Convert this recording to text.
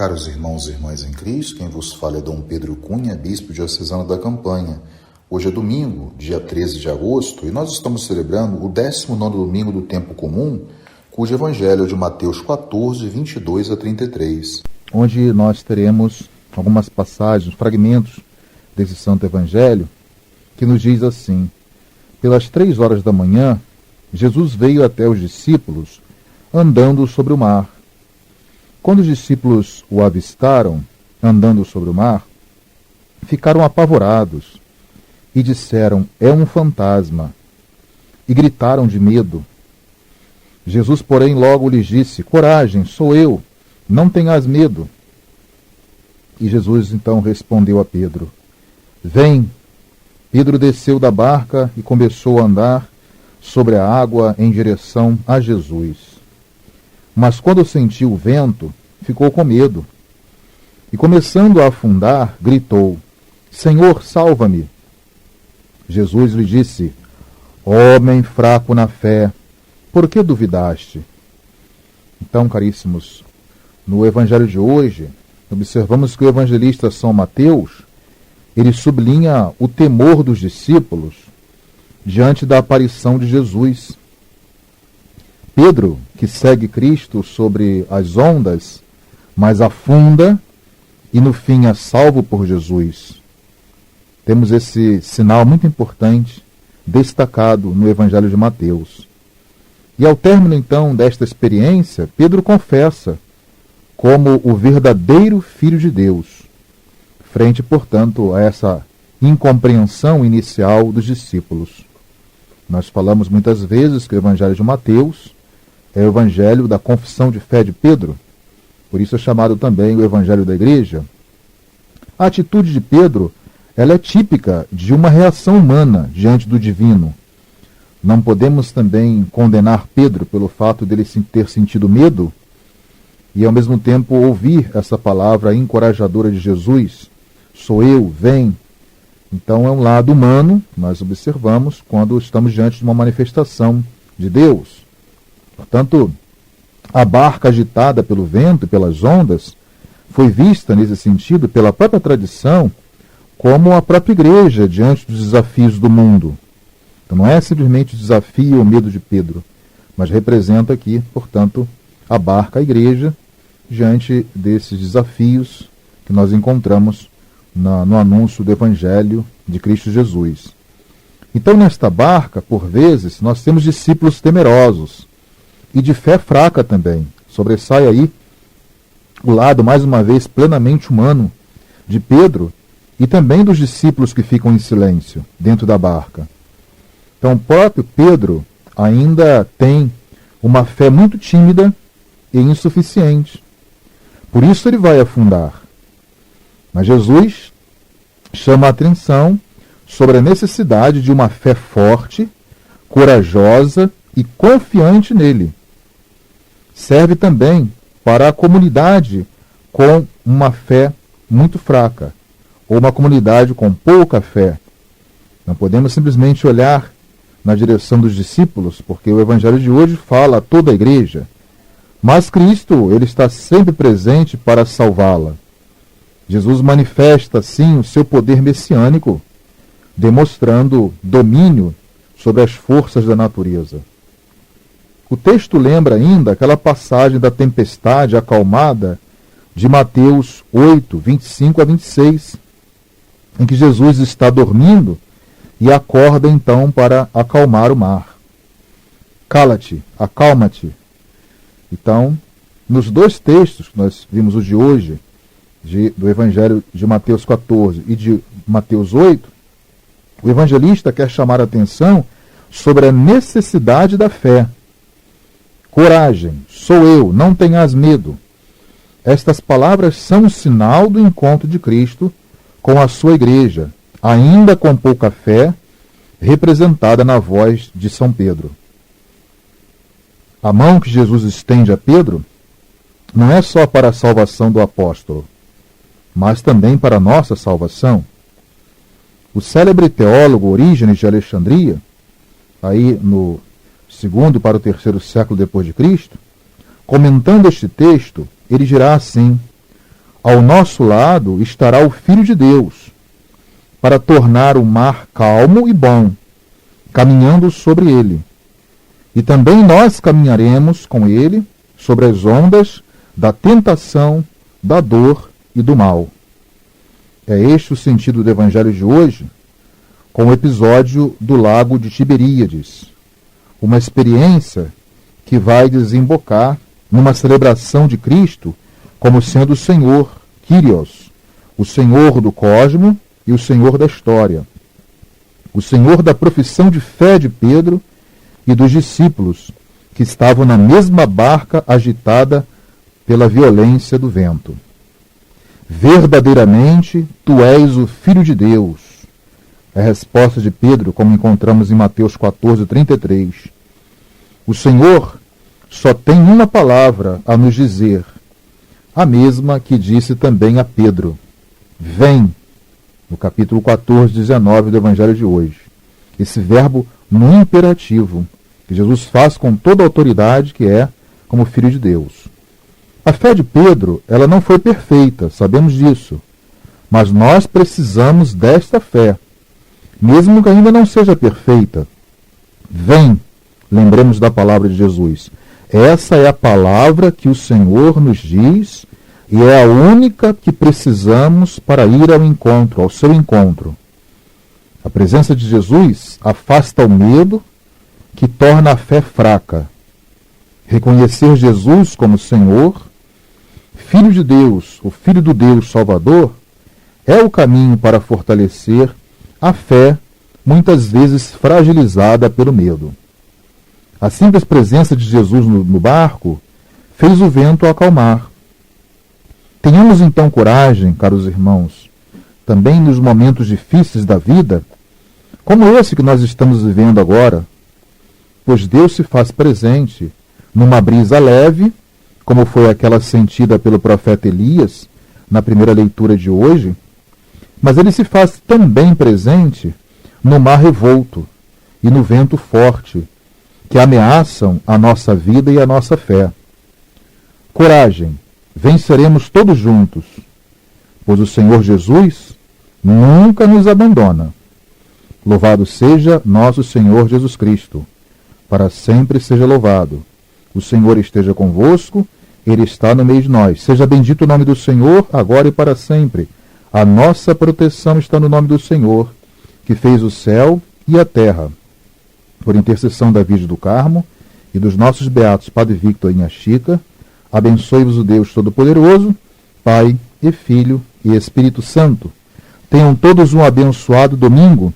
Caros irmãos e irmãs em Cristo, quem vos fala é Dom Pedro Cunha, bispo diocesano da Campanha. Hoje é domingo, dia 13 de agosto, e nós estamos celebrando o 19º domingo do tempo comum, cujo evangelho é de Mateus 14, 22 a 33. Onde nós teremos algumas passagens, fragmentos desse santo evangelho, que nos diz assim: pelas 3 horas da manhã, Jesus veio até os discípulos, andando sobre o mar. Quando os discípulos o avistaram, andando sobre o mar, ficaram apavorados e disseram: é um fantasma, e gritaram de medo. Jesus, porém, logo lhes disse: coragem, sou eu, não tenhas medo. E Jesus então respondeu a Pedro: vem. Pedro desceu da barca e começou a andar sobre a água em direção a Jesus. Mas quando sentiu o vento, ficou com medo. E começando a afundar, gritou: Senhor, salva-me! Jesus lhe disse: homem fraco na fé, por que duvidaste? Então, caríssimos, no evangelho de hoje, observamos que o evangelista São Mateus, ele sublinha o temor dos discípulos diante da aparição de Jesus. Pedro, que segue Cristo sobre as ondas, mas afunda e no fim é salvo por Jesus. Temos esse sinal muito importante, destacado no Evangelho de Mateus. E ao término então desta experiência, Pedro confessa como o verdadeiro Filho de Deus, frente, portanto, a essa incompreensão inicial dos discípulos. Nós falamos muitas vezes que o Evangelho de Mateus é o Evangelho da confissão de fé de Pedro, por isso é chamado também o Evangelho da Igreja. A atitude de Pedro, ela é típica de uma reação humana diante do divino. Não podemos também condenar Pedro pelo fato dele ter sentido medo e ao mesmo tempo ouvir essa palavra encorajadora de Jesus: sou eu, vem. Então é um lado humano, nós observamos quando estamos diante de uma manifestação de Deus. Portanto, a barca agitada pelo vento e pelas ondas foi vista, nesse sentido, pela própria tradição, como a própria igreja diante dos desafios do mundo. Então não é simplesmente o desafio ou medo de Pedro, mas representa aqui, portanto, a barca, a igreja, diante desses desafios que nós encontramos no anúncio do Evangelho de Cristo Jesus. Então, nesta barca, por vezes, nós temos discípulos temerosos e de fé fraca também. Sobressai aí o lado, mais uma vez, plenamente humano de Pedro e também dos discípulos que ficam em silêncio dentro da barca. Então, o próprio Pedro ainda tem uma fé muito tímida e insuficiente. Por isso ele vai afundar. Mas Jesus chama a atenção sobre a necessidade de uma fé forte, corajosa e confiante nele. Serve também para a comunidade com uma fé muito fraca, ou uma comunidade com pouca fé. Não podemos simplesmente olhar na direção dos discípulos, porque o Evangelho de hoje fala a toda a igreja. Mas Cristo, ele está sempre presente para salvá-la. Jesus manifesta, assim, o seu poder messiânico, demonstrando domínio sobre as forças da natureza. O texto lembra ainda aquela passagem da tempestade acalmada de Mateus 8, 25 a 26, em que Jesus está dormindo e acorda então para acalmar o mar. Cala-te, acalma-te. Então, nos 2 textos que nós vimos o de hoje, do Evangelho de Mateus 14 e de Mateus 8, o evangelista quer chamar a atenção sobre a necessidade da fé. Coragem, sou eu, não tenhas medo. Estas palavras são um sinal do encontro de Cristo com a sua igreja, ainda com pouca fé, representada na voz de São Pedro. A mão que Jesus estende a Pedro não é só para a salvação do apóstolo, mas também para a nossa salvação. O célebre teólogo Orígenes de Alexandria, aí no 2º para o 3º século depois de Cristo, comentando este texto, ele dirá assim: Ao nosso lado estará o Filho de Deus, para tornar o mar calmo e bom, caminhando sobre ele. E também nós caminharemos com ele sobre as ondas da tentação, da dor e do mal. É este o sentido do Evangelho de hoje, com o episódio do lago de Tiberíades, uma experiência que vai desembocar numa celebração de Cristo como sendo o Senhor, Kyrios, o Senhor do cosmo e o Senhor da história, o Senhor da profissão de fé de Pedro e dos discípulos que estavam na mesma barca agitada pela violência do vento. Verdadeiramente, tu és o Filho de Deus. É a resposta de Pedro, como encontramos em Mateus 14:33. O Senhor só tem uma palavra a nos dizer, a mesma que disse também a Pedro: vem, no capítulo 14:19 do Evangelho de hoje. Esse verbo no imperativo, que Jesus faz com toda a autoridade que é como Filho de Deus. A fé de Pedro, ela não foi perfeita, sabemos disso, mas nós precisamos desta fé, mesmo que ainda não seja perfeita. Vem, lembremos da palavra de Jesus. Essa é a palavra que o Senhor nos diz e é a única que precisamos para ir ao encontro, ao seu encontro. A presença de Jesus afasta o medo, que torna a fé fraca. Reconhecer Jesus como Senhor, Filho de Deus, o Filho do Deus Salvador, é o caminho para fortalecer a fé, muitas vezes fragilizada pelo medo. A simples presença de Jesus no barco fez o vento acalmar. Tenhamos então coragem, caros irmãos, também nos momentos difíceis da vida, como esse que nós estamos vivendo agora, pois Deus se faz presente numa brisa leve, como foi aquela sentida pelo profeta Elias na primeira leitura de hoje, mas ele se faz também presente no mar revolto e no vento forte, que ameaçam a nossa vida e a nossa fé. Coragem, venceremos todos juntos, pois o Senhor Jesus nunca nos abandona. Louvado seja nosso Senhor Jesus Cristo, para sempre seja louvado. O Senhor esteja convosco, Ele está no meio de nós. Seja bendito o nome do Senhor, agora e para sempre. A nossa proteção está no nome do Senhor, que fez o céu e a terra. Por intercessão da Virgem do Carmo e dos nossos beatos Padre Victor e Inha Chica, abençoe-vos o Deus Todo-Poderoso, Pai e Filho e Espírito Santo. Tenham todos um abençoado domingo